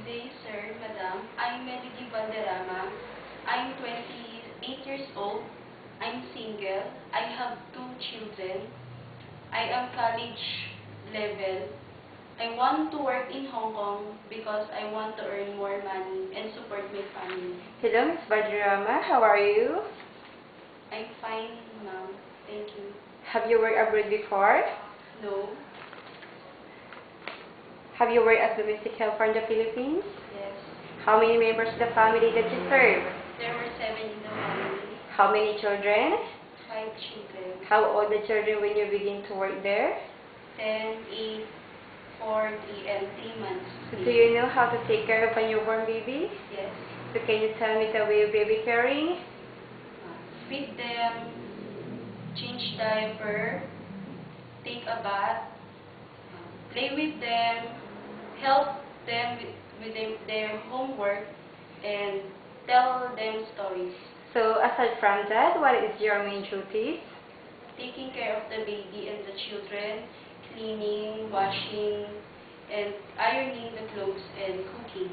day, sir, madam. I'm Melody Valderrama. I'm 28 years old. I'm single. I have 2 children. I am college level. I want to work in Hong Kong because I want to earn more money and support my family. Hello, Ms. Valderrama. How are you? I'm fine, ma'am. Thank you. Have you worked abroad before? No? Have you worked as domestic helper in the Philippines? Yes. How many members of the family that you serve? There were 7 in the family. How many children? 5 children. How old the children when you begin to work there? 10, 8, 4, 3, and 3 months. Do you know how to take care of a newborn baby? Yes. So can you tell me the way of baby caring? Feed them, change diaper, take a bath, play with them, help them with their homework, and tell them stories. So aside from that, what is your main duties? Taking care of the baby and the children, cleaning, washing, and ironing the clothes and cooking.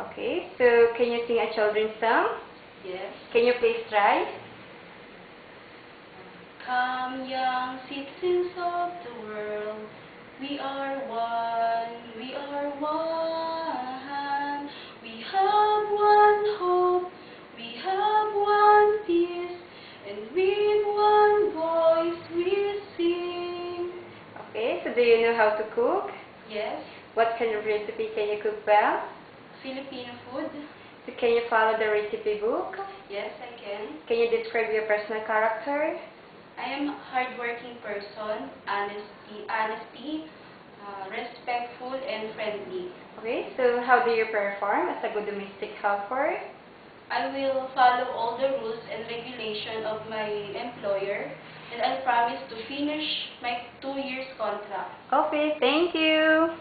Okay, so can you sing a children's song? Yes. Can you please try? Come, young citizens of the world, we are one, we are one. We have one hope, we have one peace, and with one voice we sing. Okay, so do you know how to cook? Yes, What kind of recipe can you cook well? Filipino food. So can you follow the recipe book? Yes, I can. Can you describe your personal character? I am a hardworking person, honesty, respectful, and friendly. Okay, so how do you perform as a good domestic helper? I will follow all the rules and regulations of my employer, and I promise to finish my 2 years contract. Okay, thank you.